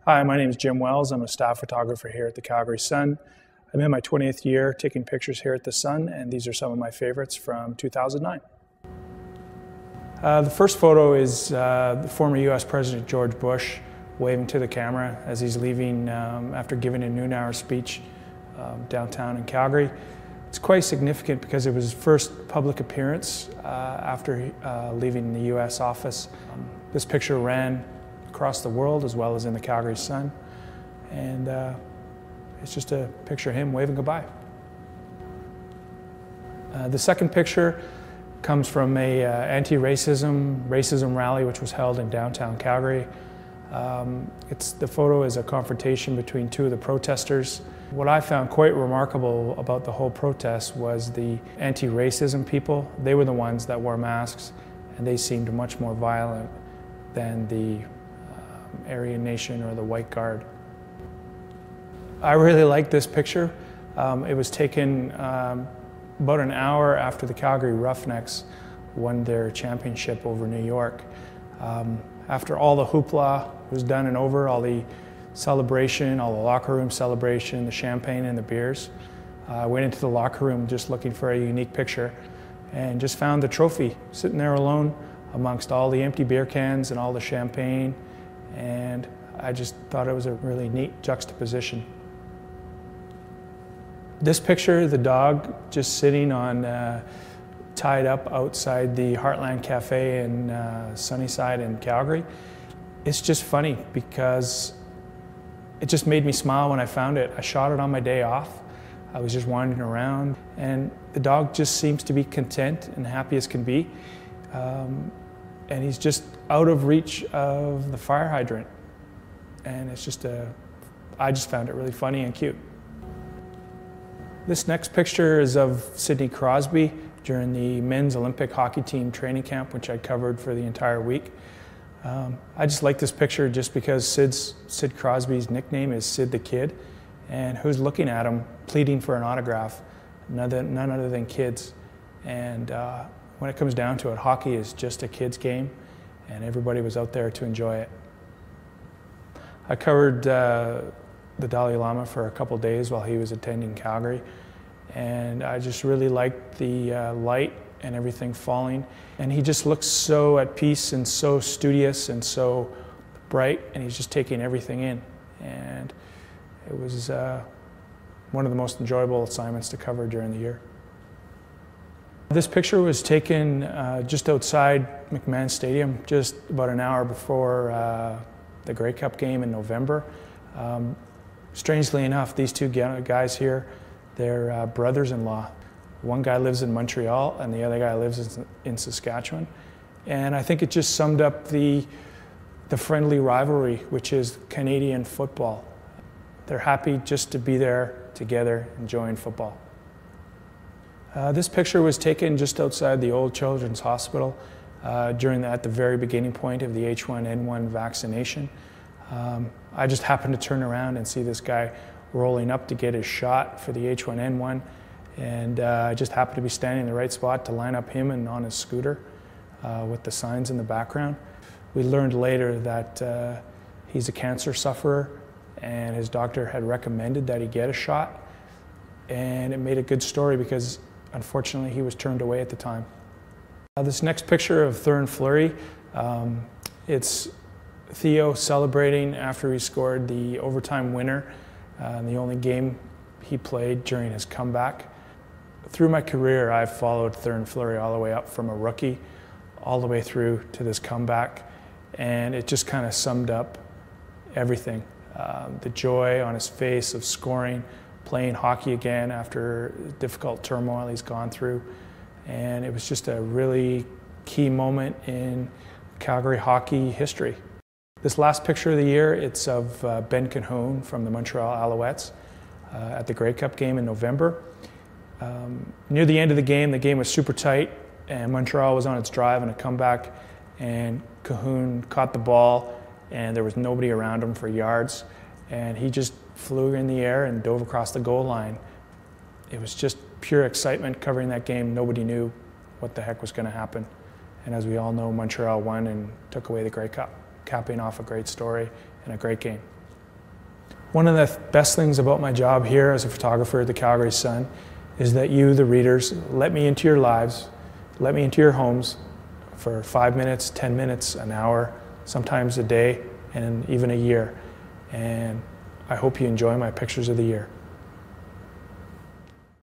Hi, my name is Jim Wells. I'm a staff photographer here at the Calgary Sun. I'm in my 20th year taking pictures here at the Sun, and these are some of my favorites from 2009. The first photo is the former U.S. President George Bush waving to the camera as he's leaving after giving a noon hour speech downtown in Calgary. It's quite significant because it was his first public appearance after leaving the U.S. office. This picture ran across the world as well as in the Calgary Sun, and it's just a picture of him waving goodbye. The second picture comes from a anti-racism rally which was held in downtown Calgary. The photo is a confrontation between two of the protesters. What I found quite remarkable about the whole protest was the anti-racism people. They were the ones that wore masks, and they seemed much more violent than the Aryan Nation or the White Guard. I really like this picture. It was taken about an hour after the Calgary Roughnecks won their championship over New York. After all the hoopla was done and over, all the celebration, all the locker room celebration, the champagne and the beers, I went into the locker room just looking for a unique picture and just found the trophy sitting there alone amongst all the empty beer cans and all the champagne, and I just thought it was a really neat juxtaposition. This picture, the dog just sitting on, tied up outside the Heartland Cafe in Sunnyside in Calgary. It's just funny because it just made me smile when I found it. I shot it on my day off. I was just wandering around, and the dog just seems to be content and happy as can be. And he's just out of reach of the fire hydrant. And it's just I just found it really funny and cute. This next picture is of Sidney Crosby during the men's Olympic hockey team training camp, which I covered for the entire week. I just like this picture just because Sid Crosby's nickname is Sid the Kid, and who's looking at him pleading for an autograph? None other than kids. And when it comes down to it, hockey is just a kid's game, and everybody was out there to enjoy it. I covered the Dalai Lama for a couple days while he was attending Calgary, and I just really liked the light and everything falling. And he just looks so at peace and so studious and so bright, and he's just taking everything in. And it was one of the most enjoyable assignments to cover during the year. This picture was taken just outside McMahon Stadium, just about an hour before the Grey Cup game in November. Strangely enough, these two guys here, they're brothers-in-law. One guy lives in Montreal and the other guy lives in Saskatchewan. And I think it just summed up the friendly rivalry, which is Canadian football. They're happy just to be there together enjoying football. This picture was taken just outside the Old Children's Hospital at the very beginning point of the H1N1 vaccination. I just happened to turn around and see this guy rolling up to get his shot for the H1N1, and I just happened to be standing in the right spot to line up him and on his scooter with the signs in the background. We learned later that he's a cancer sufferer, and his doctor had recommended that he get a shot, and it made a good story because unfortunately he was turned away at the time. This next picture of Theoren Fleury, it's Theo celebrating after he scored the overtime winner in the only game he played during his comeback. Through my career, I've followed Theoren Fleury all the way up from a rookie all the way through to this comeback, and it just kind of summed up everything. The joy on his face of scoring, playing hockey again after difficult turmoil he's gone through, and it was just a really key moment in Calgary hockey history. This last picture of the year, it's of Ben Cahoon from the Montreal Alouettes at the Grey Cup game in November. Near the end of the game was super tight, and Montreal was on its drive and a comeback, and Cahoon caught the ball, and there was nobody around him for yards, and he just flew in the air and dove across the goal line. It was just pure excitement covering that game. Nobody knew what the heck was going to happen. And as we all know, Montreal won and took away the Grey Cup, capping off a great story and a great game. One of the best things about my job here as a photographer at the Calgary Sun is that you, the readers, let me into your lives, let me into your homes for 5 minutes, 10 minutes, an hour, sometimes a day, and even a year. And I hope you enjoy my pictures of the year.